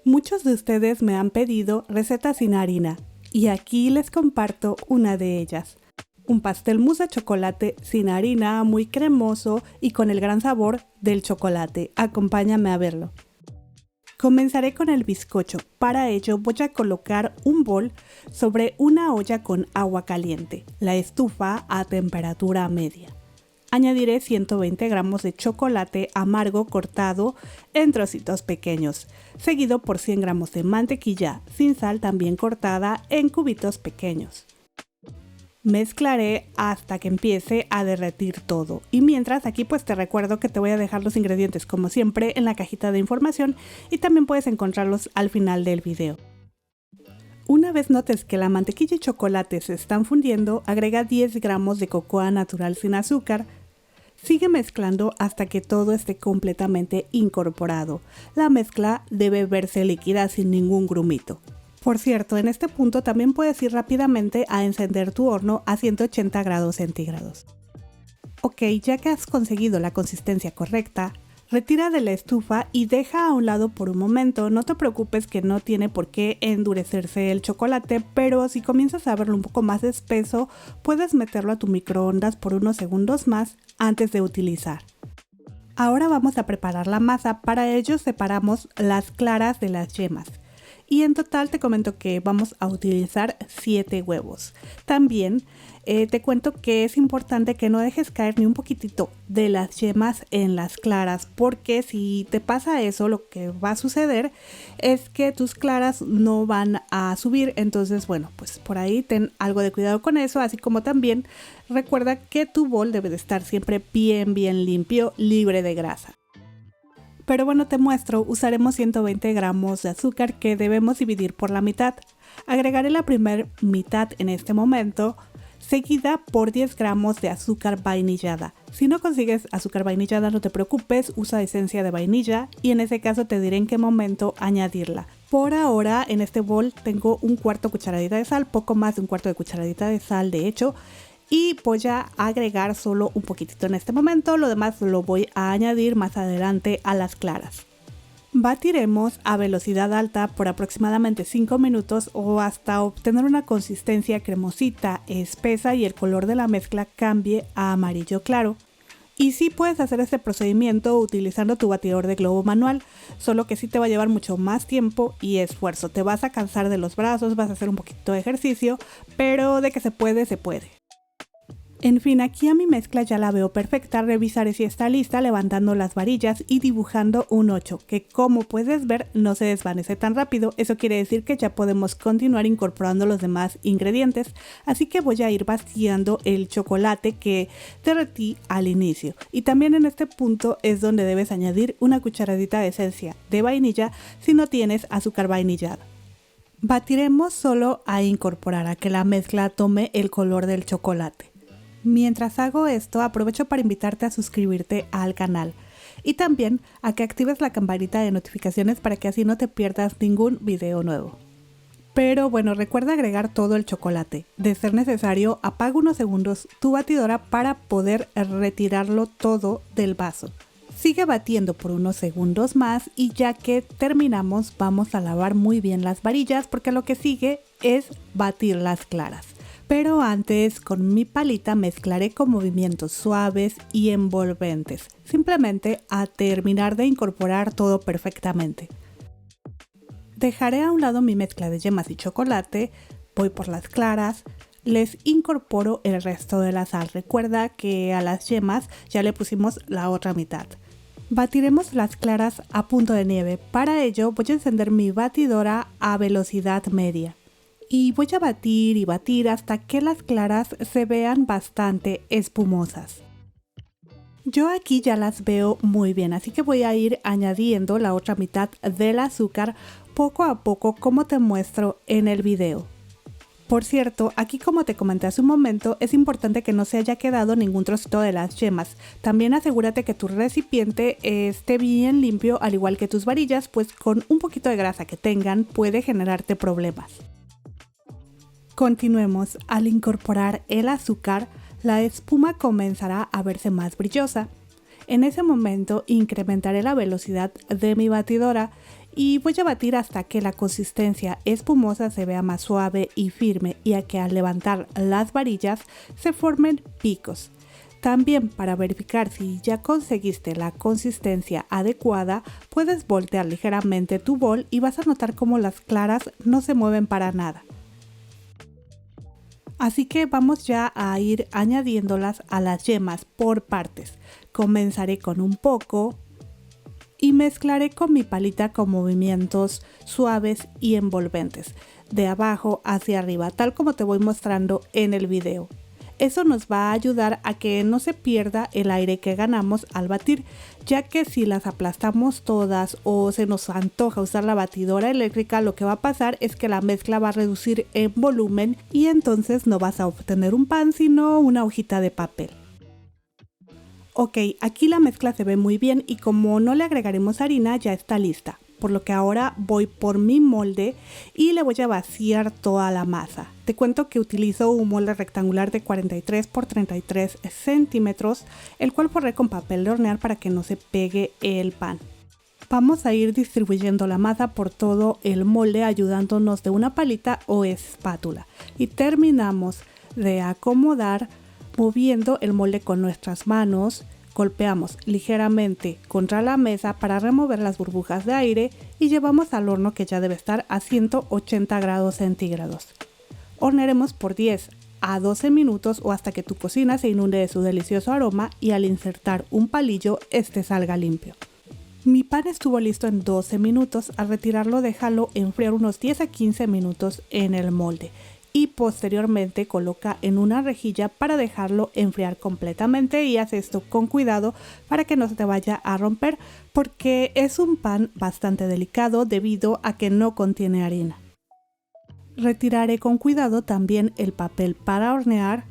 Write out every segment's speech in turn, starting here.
Muchos de ustedes me han pedido recetas sin harina y aquí les comparto una de ellas. Un pastel mousse de chocolate sin harina, muy cremoso y con el gran sabor del chocolate. Acompáñame a verlo. Comenzaré con el bizcocho. Para ello voy a colocar un bol sobre una olla con agua caliente, la estufa a temperatura media. Añadiré 120 gramos de chocolate amargo cortado en trocitos pequeños, seguido por 100 gramos de mantequilla sin sal también cortada en cubitos pequeños. Mezclaré hasta que empiece a derretir todo y mientras aquí pues te recuerdo que te voy a dejar los ingredientes como siempre en la cajita de información y también puedes encontrarlos al final del video. Una vez notes que la mantequilla y chocolate se están fundiendo, agrega 10 gramos de cocoa natural sin azúcar. Sigue mezclando hasta que todo esté completamente incorporado. La mezcla debe verse líquida sin ningún grumito. Por cierto, en este punto también puedes ir rápidamente a encender tu horno a 180 grados centígrados. Ok, ya que has conseguido la consistencia correcta, retira de la estufa y deja a un lado por un momento. No te preocupes que no tiene por qué endurecerse el chocolate, pero si comienzas a verlo un poco más espeso, puedes meterlo a tu microondas por unos segundos más antes de utilizar. Ahora vamos a preparar la masa. Para ello separamos las claras de las yemas. Y en total te comento que vamos a utilizar 7 huevos. También te cuento que es importante que no dejes caer ni un poquitito de las yemas en las claras, porque si te pasa eso, lo que va a suceder es que tus claras no van a subir. Entonces, bueno, pues por ahí ten algo de cuidado con eso, así como también recuerda que tu bol debe de estar siempre bien limpio, libre de grasa. Pero bueno, te muestro, usaremos 120 gramos de azúcar que debemos dividir por la mitad. Agregaré la primera mitad en este momento, seguida por 10 gramos de azúcar vainillada. Si no consigues azúcar vainillada, no te preocupes, usa esencia de vainilla y en ese caso te diré en qué momento añadirla. Por ahora en este bol tengo un cuarto cucharadita de sal, poco más de un cuarto de cucharadita de sal de hecho. Y voy a agregar solo un poquitito en este momento, lo demás lo voy a añadir más adelante a las claras. Batiremos a velocidad alta por aproximadamente 5 minutos o hasta obtener una consistencia cremosita, espesa y el color de la mezcla cambie a amarillo claro. Y sí puedes hacer este procedimiento utilizando tu batidor de globo manual, solo que sí te va a llevar mucho más tiempo y esfuerzo. Te vas a cansar de los brazos, vas a hacer un poquito de ejercicio, pero de que se puede, se puede. En fin, aquí a mi mezcla ya la veo perfecta. Revisaré si está lista levantando las varillas y dibujando un 8, que como puedes ver no se desvanece tan rápido. Eso quiere decir que ya podemos continuar incorporando los demás ingredientes. Así que voy a ir vaciando el chocolate que derretí al inicio. Y también en este punto es donde debes añadir una cucharadita de esencia de vainilla si no tienes azúcar vainillada. Batiremos solo a incorporar a que la mezcla tome el color del chocolate. Mientras hago esto, aprovecho para invitarte a suscribirte al canal y también a que actives la campanita de notificaciones para que así no te pierdas ningún video nuevo. Pero bueno, recuerda agregar todo el chocolate. De ser necesario, apaga unos segundos tu batidora para poder retirarlo todo del vaso. Sigue batiendo por unos segundos más y ya que terminamos vamos a lavar muy bien las varillas porque lo que sigue es batir las claras. Pero antes con mi palita mezclaré con movimientos suaves y envolventes, simplemente a terminar de incorporar todo perfectamente. Dejaré a un lado mi mezcla de yemas y chocolate, voy por las claras, les incorporo el resto de la sal. Recuerda que a las yemas ya le pusimos la otra mitad. Batiremos las claras a punto de nieve. Para ello voy a encender mi batidora a velocidad media. Y voy a batir y batir hasta que las claras se vean bastante espumosas. Yo aquí ya las veo muy bien, así que voy a ir añadiendo la otra mitad del azúcar poco a poco como te muestro en el video. Por cierto, aquí como te comenté hace un momento, es importante que no se haya quedado ningún trocito de las yemas. También asegúrate que tu recipiente esté bien limpio, al igual que tus varillas, pues con un poquito de grasa que tengan puede generarte problemas. Continuemos. Al incorporar el azúcar, la espuma comenzará a verse más brillosa. En ese momento incrementaré la velocidad de mi batidora y voy a batir hasta que la consistencia espumosa se vea más suave y firme y a que al levantar las varillas se formen picos. También para verificar si ya conseguiste la consistencia adecuada, puedes voltear ligeramente tu bol y vas a notar cómo las claras no se mueven para nada. Así que vamos ya a ir añadiéndolas a las yemas por partes. Comenzaré con un poco y mezclaré con mi palita con movimientos suaves y envolventes, de abajo hacia arriba, tal como te voy mostrando en el video. Eso nos va a ayudar a que no se pierda el aire que ganamos al batir, ya que si las aplastamos todas o se nos antoja usar la batidora eléctrica, lo que va a pasar es que la mezcla va a reducir en volumen y entonces no vas a obtener un pan, sino una hojita de papel. Ok, aquí la mezcla se ve muy bien y como no le agregaremos harina, ya está lista. Por lo que ahora voy por mi molde y le voy a vaciar toda la masa. Te cuento que utilizo un molde rectangular de 43 por 33 centímetros, el cual forré con papel de hornear para que no se pegue el pan. Vamos a ir distribuyendo la masa por todo el molde ayudándonos de una palita o espátula. Y terminamos de acomodar moviendo el molde con nuestras manos. Golpeamos ligeramente contra la mesa para remover las burbujas de aire y llevamos al horno que ya debe estar a 180 grados centígrados. Hornearemos por 10 a 12 minutos o hasta que tu cocina se inunde de su delicioso aroma y al insertar un palillo este salga limpio. Mi pan estuvo listo en 12 minutos, al retirarlo déjalo enfriar unos 10 a 15 minutos en el molde. Y posteriormente coloca en una rejilla para dejarlo enfriar completamente y haz esto con cuidado para que no se te vaya a romper porque es un pan bastante delicado debido a que no contiene harina. Retiraré con cuidado también el papel para hornear.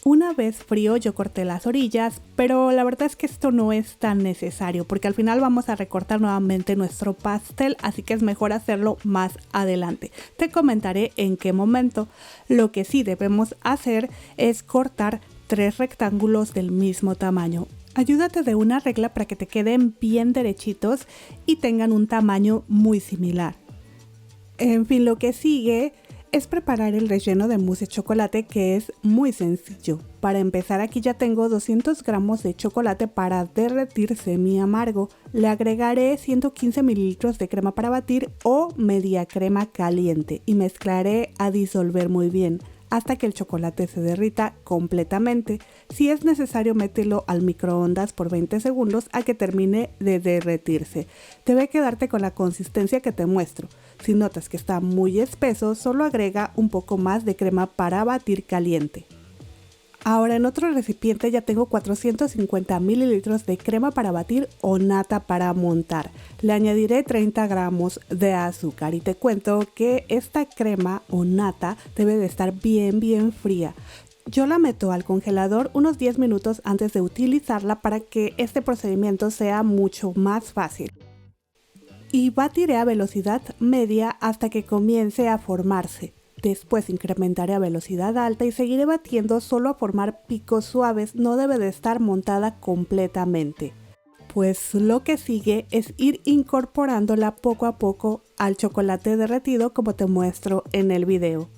Una vez frío yo corté las orillas, pero la verdad es que esto no es tan necesario porque al final vamos a recortar nuevamente nuestro pastel, así que es mejor hacerlo más adelante. Te comentaré en qué momento. Lo que sí debemos hacer es cortar 3 rectángulos del mismo tamaño. Ayúdate de una regla para que te queden bien derechitos y tengan un tamaño muy similar. En fin, lo que sigue es preparar el relleno de mousse de chocolate, que es muy sencillo. Para empezar, aquí ya tengo 200 gramos de chocolate para derretir semi amargo. Le agregaré 115 mililitros de crema para batir o media crema caliente y mezclaré a disolver muy bien hasta que el chocolate se derrita completamente. Si es necesario, mételo al microondas por 20 segundos a que termine de derretirse. Debe quedarte con la consistencia que te muestro. Si notas que está muy espeso, solo agrega un poco más de crema para batir caliente. Ahora en otro recipiente ya tengo 450 mililitros de crema para batir o nata para montar. Le añadiré 30 gramos de azúcar y te cuento que esta crema o nata debe de estar bien fría. Yo la meto al congelador unos 10 minutos antes de utilizarla para que este procedimiento sea mucho más fácil. Y batiré a velocidad media hasta que comience a formarse. Después incrementaré a velocidad alta y seguiré batiendo solo a formar picos suaves, no debe de estar montada completamente. Pues lo que sigue es ir incorporándola poco a poco al chocolate derretido como te muestro en el video.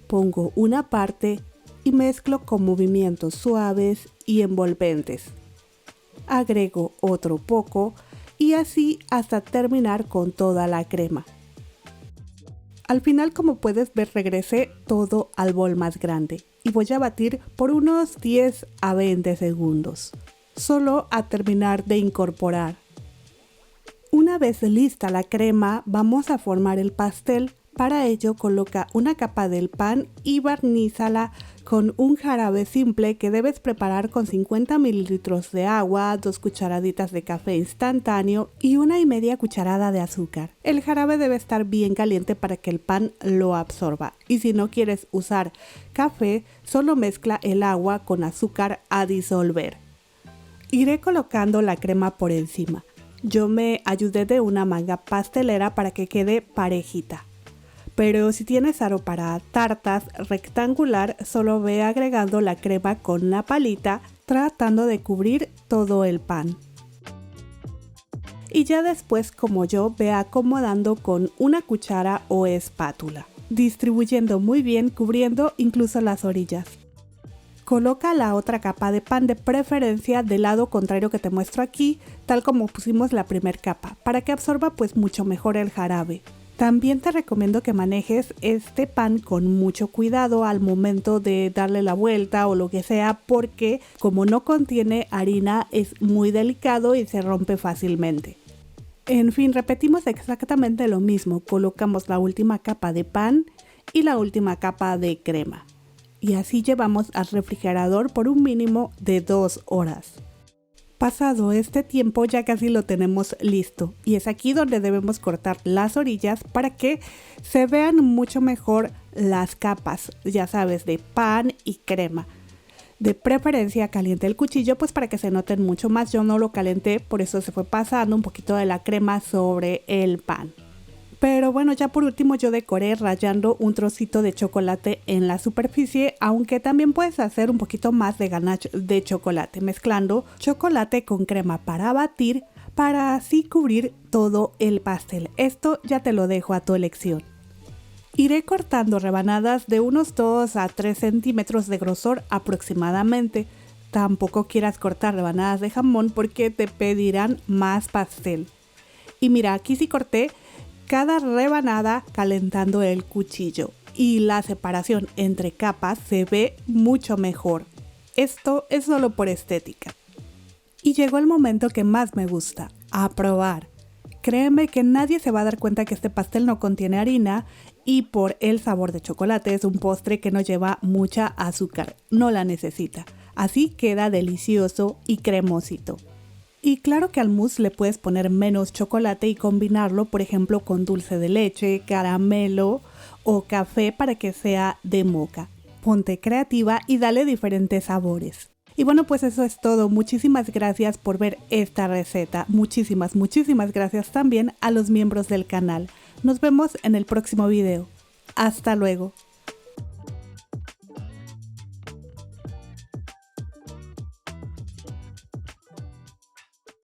Pongo una parte y mezclo con movimientos suaves y envolventes. Agrego otro poco y así hasta terminar con toda la crema. Al final, como puedes ver, regresé todo al bol más grande y voy a batir por unos 10 a 20 segundos, solo a terminar de incorporar. Una vez lista la crema, vamos a formar el pastel. Para ello, coloca una capa del pan y barnízala con un jarabe simple que debes preparar con 50 mililitros de agua, 2 cucharaditas de café instantáneo y 1,5 cucharada de azúcar. El jarabe debe estar bien caliente para que el pan lo absorba. Y si no quieres usar café, solo mezcla el agua con azúcar a disolver. Iré colocando la crema por encima. Yo me ayudé de una manga pastelera para que quede parejita. Pero si tienes aro para tartas rectangular, solo ve agregando la crema con la palita, tratando de cubrir todo el pan. y ya después, como yo, ve acomodando con una cuchara o espátula, distribuyendo muy bien, cubriendo incluso las orillas. Coloca la otra capa de pan, de preferencia del lado contrario que te muestro aquí, tal como pusimos la primera capa, para que absorba pues mucho mejor el jarabe. También te recomiendo que manejes este pan con mucho cuidado al momento de darle la vuelta o lo que sea, porque como no contiene harina es muy delicado y se rompe fácilmente. En fin, repetimos exactamente lo mismo, colocamos la última capa de pan y la última capa de crema. Y así llevamos al refrigerador por un mínimo de 2 horas. Pasado este tiempo ya casi lo tenemos listo y es aquí donde debemos cortar las orillas para que se vean mucho mejor las capas, ya sabes, de pan y crema. De preferencia caliente el cuchillo pues para que se noten mucho más. Yo no lo calenté, por eso se fue pasando un poquito de la crema sobre el pan. Pero bueno, ya por último yo decoré rallando un trocito de chocolate en la superficie, aunque también puedes hacer un poquito más de ganache de chocolate, mezclando chocolate con crema para batir, para así cubrir todo el pastel. Esto ya te lo dejo a tu elección. Iré cortando rebanadas de unos 2 a 3 centímetros de grosor aproximadamente. Tampoco quieras cortar rebanadas de jamón porque te pedirán más pastel. Y mira, aquí sí corté cada rebanada calentando el cuchillo y la separación entre capas se ve mucho mejor. Esto es solo por estética. Y llegó el momento que más me gusta, a probar. Créeme que nadie se va a dar cuenta que este pastel no contiene harina y por el sabor de chocolate es un postre que no lleva mucha azúcar, no la necesita. Así queda delicioso y cremosito. Y claro que al mousse le puedes poner menos chocolate y combinarlo, por ejemplo, con dulce de leche, caramelo o café para que sea de moca. Ponte creativa y dale diferentes sabores. Y bueno, pues eso es todo. Muchísimas gracias por ver esta receta. Muchísimas gracias también a los miembros del canal. Nos vemos en el próximo video. Hasta luego.